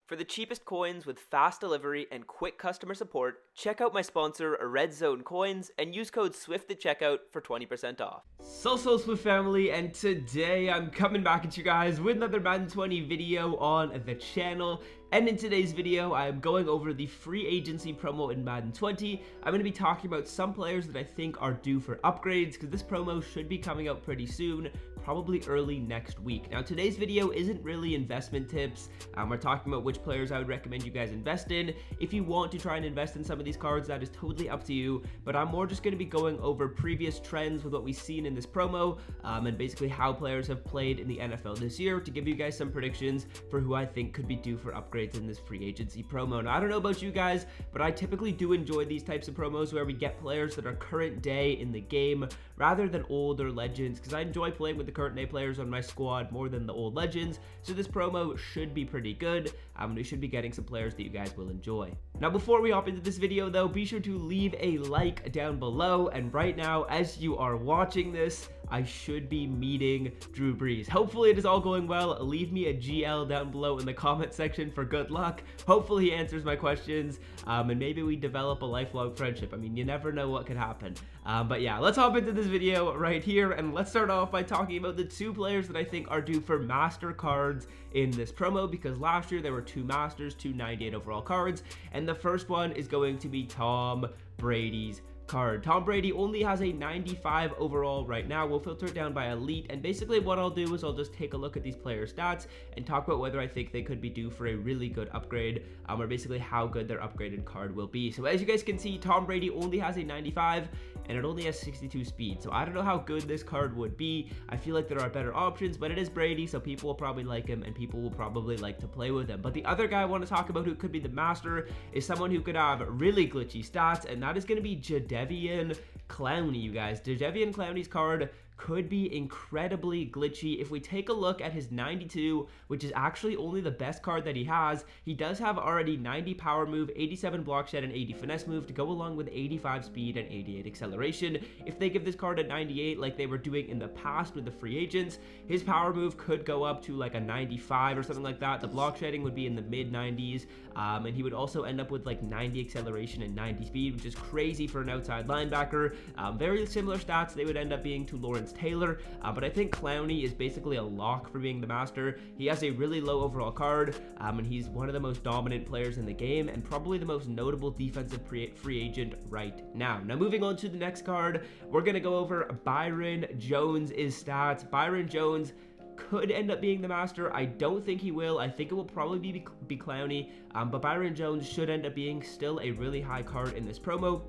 For the cheapest coins with fast delivery and quick customer support, check out my sponsor, Red Zone Coins, and use code SWIFT at checkout for 20% off. So Swift family, and today I'm coming back at you guys with another Madden 20 video on the channel. And in today's video, I'm going over the free agency promo in Madden 20. I'm going to be talking about some players that I think are due for upgrades, because this promo should be coming out pretty soon, probably early next week. Now, today's video isn't really investment tips. We're talking about which players I would recommend you guys invest in. If you want to try and invest in some of these cards, that is totally up to you, but I'm more just going to be going over previous trends with what we've seen in this promo, and basically how players have played in the NFL this year to give you guys some predictions for who I think could be due for upgrades in this free agency promo. Now, I don't know about you guys, but I typically do enjoy these types of promos where we get players that are current day in the game rather than older legends, because I enjoy playing with the current day players on my squad more than the old legends. So this promo should be pretty good. We should be getting some players that you guys will enjoy. Now, before we hop into this video though, be sure to leave a like down below. And right now, as you are watching this, I should be meeting Drew Brees. Hopefully it is all going well. Leave me a GL down below in the comment section for good luck. Hopefully he answers my questions, and maybe we develop a lifelong friendship. I mean, you never know what could happen. But yeah, let's hop into this video right here, and let's start off by talking about the two players that I think are due for master cards in this promo, because last year there were two masters, two 98 overall cards, and the first one is going to be Tom Brady's card. Tom Brady only has a 95 overall right now. We'll filter it down by elite, and basically what I'll do is I'll just take a look at these players' stats and talk about whether I think they could be due for a really good upgrade, or basically how good their upgraded card will be. So as you guys can see, Tom Brady only has a 95 and it only has 62 speed. So I don't know how good this card would be. I feel like there are better options, but it is Brady, so people will probably like him and people will probably like to play with him. But the other guy I want to talk about who could be the master is someone who could have really glitchy stats, and that is going to be Jadeveon Clowney, you guys. Jadeveon Clowney's card could be incredibly glitchy. If we take a look at his 92, which is actually only the best card that he has, he does have already 90 power move, 87 block shed, and 80 finesse move to go along with 85 speed and 88 acceleration. If they give this card a 98 like they were doing in the past with the free agents, his power move could go up to like a 95 or something like that. The block shedding would be in the mid 90s, and he would also end up with like 90 acceleration and 90 speed, which is crazy for an outside linebacker. Very similar stats they would end up being to Lawrence Taylor, but I think Clowney is basically a lock for being the master. He has a really low overall card, and he's one of the most dominant players in the game and probably the most notable defensive free agent right now. Now, moving on to the next card, we're going to go over Byron Jones' stats. Byron Jones could end up being the master. I don't think he will. I think it will probably be Clowney, but Byron Jones should end up being still a really high card in this promo.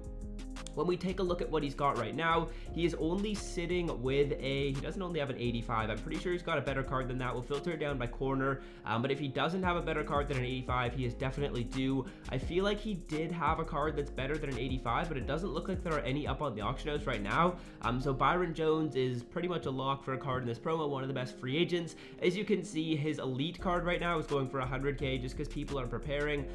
When we take a look at what he's got right now, he is only sitting with he doesn't only have an 85. I'm pretty sure he's got a better card than that. We'll filter it down by corner, but if he doesn't have a better card than an 85, he is definitely due. I feel like he did have a card that's better than an 85, but it doesn't look like there are any up on the auction house right now. So Byron Jones is pretty much a lock for a card in this promo, one of the best free agents. As you can see, his elite card right now is going for 100k just because people are preparing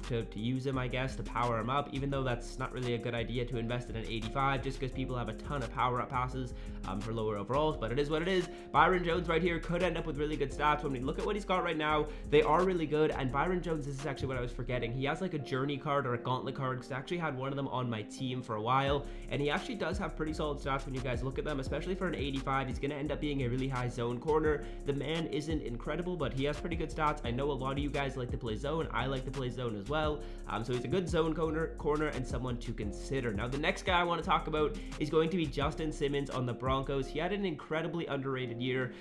to use him, I guess, to power him up, even though that's not really a good idea to invest in an 85 just because people have a ton of power up passes for lower overalls, but it is what it is. Byron Jones right here could end up with really good stats. When we look at what he's got right now, they are really good. And Byron Jones, this is actually what I was forgetting, he has like a journey card or a gauntlet card, because I actually had one of them on my team for a while, and he actually does have pretty solid stats when you guys look at them, especially for an 85. He's going to end up being a really high zone corner. The man isn't incredible, but he has pretty good stats. I know a lot of you guys like to play zone. I like to play zone as well, so he's a good zone corner and someone to consider. Now, the next guy I want to talk about is going to be Justin Simmons on the Broncos. He had an incredibly underrated year,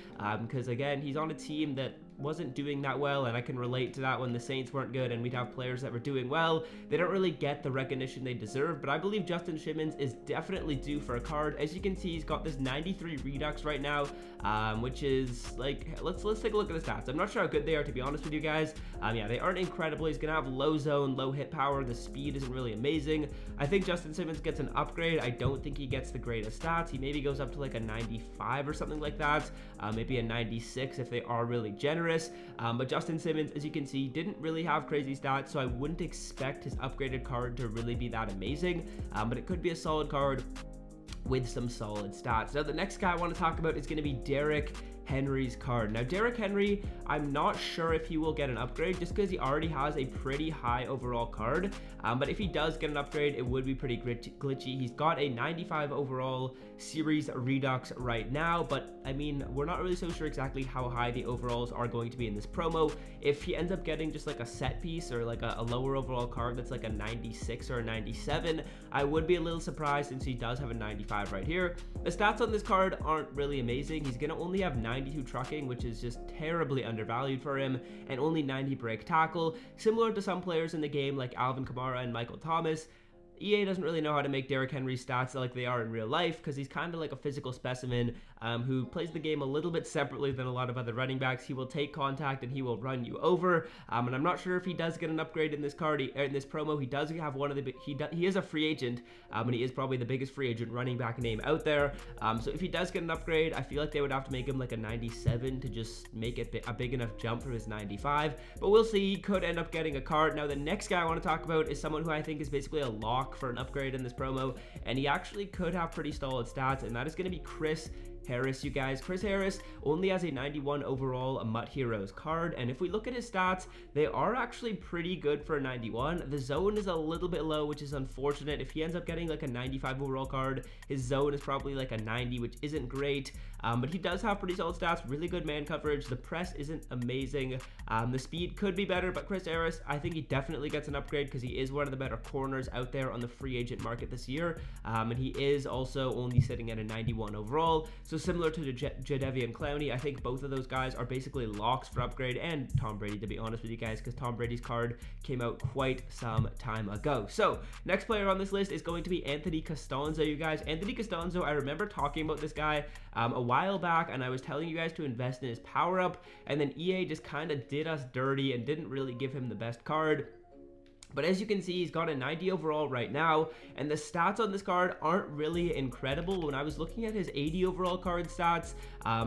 because again, he's on a team that wasn't doing that well, and I can relate to that. When the Saints weren't good and we'd have players that were doing well, they don't really get the recognition they deserve. But I believe Justin Simmons is definitely due for a card. As you can see, he's got this 93 redux right now, which is like, let's take a look at the stats. I'm not sure how good they are, to be honest with you guys. Yeah, they aren't incredible. He's gonna have low zone, low hit power. The speed isn't really amazing. I think Justin Simmons gets an upgrade. I don't think he gets the greatest stats. He maybe goes up to like a 95 or something like that, maybe a 96 if they are really generous. But Justin Simmons, as you can see, didn't really have crazy stats, so I wouldn't expect his upgraded card to really be that amazing, but it could be a solid card with some solid stats. Now, the next guy I want to talk about is going to be Derek Henry's card. Now, Derrick Henry, I'm not sure if he will get an upgrade just because he already has a pretty high overall card. But if he does get an upgrade, it would be pretty glitchy. He's got a 95 overall series redux right now, but I mean, we're not really so sure exactly how high the overalls are going to be in this promo. If he ends up getting just like a set piece or like a lower overall card that's like a 96 or a 97, I would be a little surprised since he does have a 95 right here. The stats on this card aren't really amazing. He's gonna only have 92 trucking, which is just terribly undervalued for him, and only 90 break tackle, similar to some players in the game like Alvin Kamara and Michael Thomas. EA doesn't really know how to make Derrick Henry's stats like they are in real life because he's kind of like a physical specimen who plays the game a little bit separately than a lot of other running backs. He will take contact and he will run you over. And I'm not sure if he does get an upgrade in this card, in this promo. He does have one of the, he is a free agent, and he is probably the biggest free agent running back name out there. So if he does get an upgrade, I feel like they would have to make him like a 97 to just make it a big enough jump from his 95. But we'll see. He could end up getting a card. Now the next guy I want to talk about is someone who I think is basically a lock for an upgrade in this promo, and he actually could have pretty solid stats, and that is going to be Chris Harris, you guys. Chris Harris only has a 91 overall Mutt Heroes card, and if we look at his stats, they are actually pretty good for a 91. The zone is a little bit low, which is unfortunate. If he ends up getting like a 95 overall card, his zone is probably like a 90, which isn't great, but he does have pretty solid stats, really good man coverage. The press isn't amazing. The speed could be better, but Chris Harris, I think he definitely gets an upgrade because he is one of the better corners out there on the free agent market this year, and he is also only sitting at a 91 overall. So similar to Jadeveon Clowney, I think both of those guys are basically locks for upgrade, and Tom Brady, to be honest with you guys, because Tom Brady's card came out quite some time ago. So next player on this list is going to be Anthony Costello, you guys. Anthony Costello, I remember talking about this guy a while back, and I was telling you guys to invest in his power up, and then EA just kind of did us dirty and didn't really give him the best card. But as you can see, he's got a 90 overall right now, and the stats on this card aren't really incredible. When I was looking at his 80 overall card stats,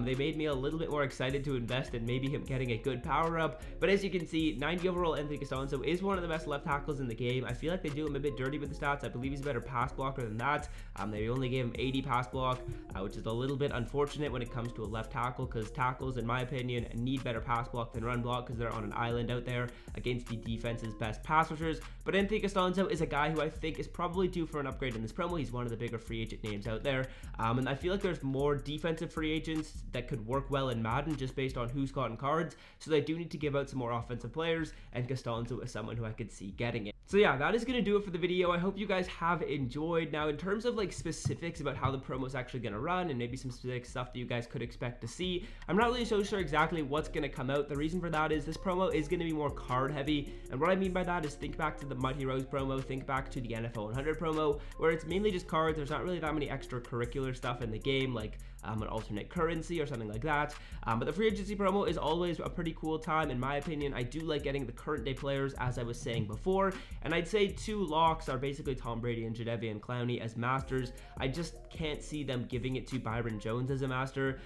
they made me a little bit more excited to invest in maybe him getting a good power up. But as you can see, 90 overall Anthony Costello is one of the best left tackles in the game. I feel like they do him a bit dirty with the stats. I believe he's a better pass blocker than that. They only gave him 80 pass block, which is a little bit unfortunate when it comes to a left tackle, because tackles, in my opinion, need better pass block than run block because they're on an island out there against the defense's best pass rushers. But Anthony Costello is a guy who I think is probably due for an upgrade in this promo. He's one of the bigger free agent names out there, and I feel like there's more defensive free agents that could work well in Madden just based on who's gotten cards, so they do need to give out some more offensive players, and Costello is someone who I could see getting it. So yeah, that is going to do it for the video. I hope you guys have enjoyed. Now, in terms of like specifics about how the promo is actually going to run and maybe some specific stuff that you guys could expect to see, I'm not really so sure exactly what's going to come out. The reason for that is this promo is going to be more card heavy, and what I mean by that is think back to the Mutt Heroes promo, think back to the NFL 100 promo, where it's mainly just cards. There's not really that many extracurricular stuff in the game, like an alternate currency or something like that. But the free agency promo is always a pretty cool time, in my opinion. I do like getting the current day players, as I was saying before, and I'd say two locks are basically Tom Brady and Jadeveon Clowney as masters. I just can't see them giving it to Byron Jones as a master,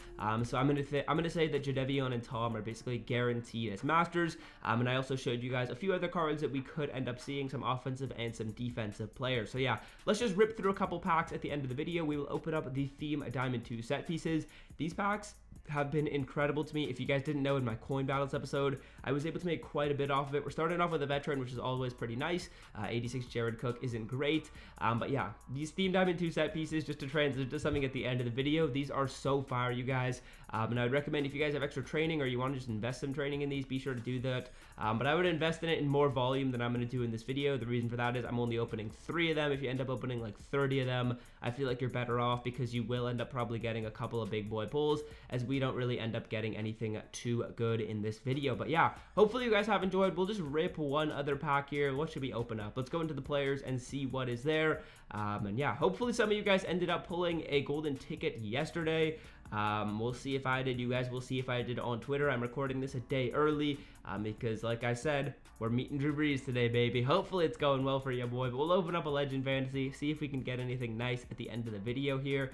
so I'm gonna say that Jadeveon and Tom are basically guaranteed as masters, and I also showed you guys a few other cards that we could end up seeing, some offensive and some defensive players. So yeah, let's just rip through a couple packs at the end of the video. We will open up the Theme Diamond 2 set pieces. These packs have been incredible to me. If you guys didn't know, in my coin battles episode, I was able to make quite a bit off of it. We're starting off with a veteran, which is always pretty nice. 86 Jared Cook isn't great, but yeah, these Theme Diamond 2 set pieces, just to transition to something at the end of the video, these are so fire, you guys, and I would recommend if you guys have extra training or you want to just invest some training in these, be sure to do that, but I would invest in it in more volume than I'm going to do in this video. The reason for that is I'm only opening 3 of them. If you end up opening like 30 of them, I feel like you're better off, because you will end up probably getting a couple of big boy pulls, as we don't really end up getting anything too good in this video. But yeah, hopefully you guys have enjoyed. We'll just rip one other pack here. What should we open up? Let's go into the players and see what is there, and yeah, hopefully some of you guys ended up pulling a golden ticket yesterday. We'll see if I did. You guys will see if I did on Twitter. I'm recording this a day early, because like I said, we're meeting Drew Brees today, baby. Hopefully it's going well for you, boy. But we'll open up a Legend Fantasy, see if we can get anything nice at the end of the video here,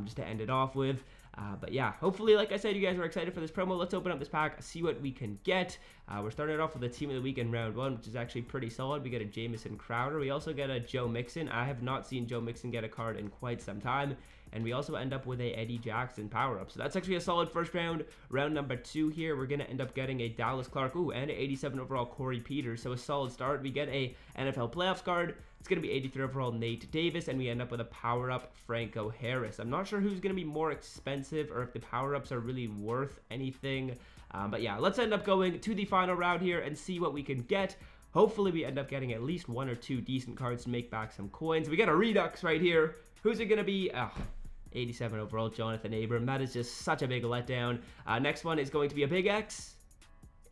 just to end it off with. But yeah, hopefully, like I said, you guys are excited for this promo. Let's open up this pack, see what we can get. We're starting off with the Team of the Week in round 1, which is actually pretty solid. We get a Jamison Crowder. We also get a Joe Mixon. I have not seen Joe Mixon get a card in quite some time. and we also end up with a Eddie Jackson power-up. So that's actually a solid first round. Round number 2 here, we're going to end up getting a Dallas Clark, and an 87 overall Corey Peters. So a solid start. We get a NFL playoffs card. It's going to be 83 overall Nate Davis, and we end up with a power-up Franco Harris. I'm not sure who's going to be more expensive or if the power-ups are really worth anything. But yeah, let's end up going to the final round here and see what we can get. Hopefully we end up getting at least 1 or 2 decent cards to make back some coins. We got a Redux right here. Who's it going to be? 87 overall Jonathan Abram. That is just such a big letdown. Next one is going to be a Big X.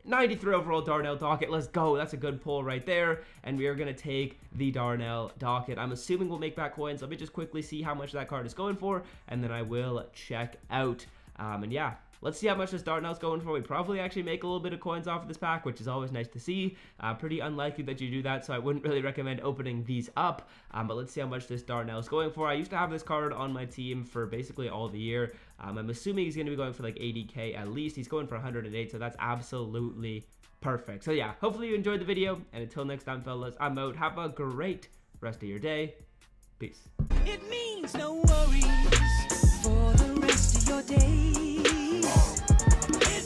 93 overall Darnell Dockett. Let's go. That's a good pull right there. And we are going to take the Darnell Dockett. I'm assuming we'll make back coins. Let me just quickly see how much that card is going for, and then I will check out. And yeah, let's see how much this Darnell's going for. We probably actually make a little bit of coins off of this pack, which is always nice to see. Pretty unlikely that you do that, so I wouldn't really recommend opening these up. But let's see how much this Darnell's going for. I used to have this card on my team for basically all the year. I'm assuming he's going to be going for like 80k at least. He's going for 108, so that's absolutely perfect. So yeah, hopefully you enjoyed the video, and until next time, fellas, I'm out. Have a great rest of your day. Peace. It means no worry.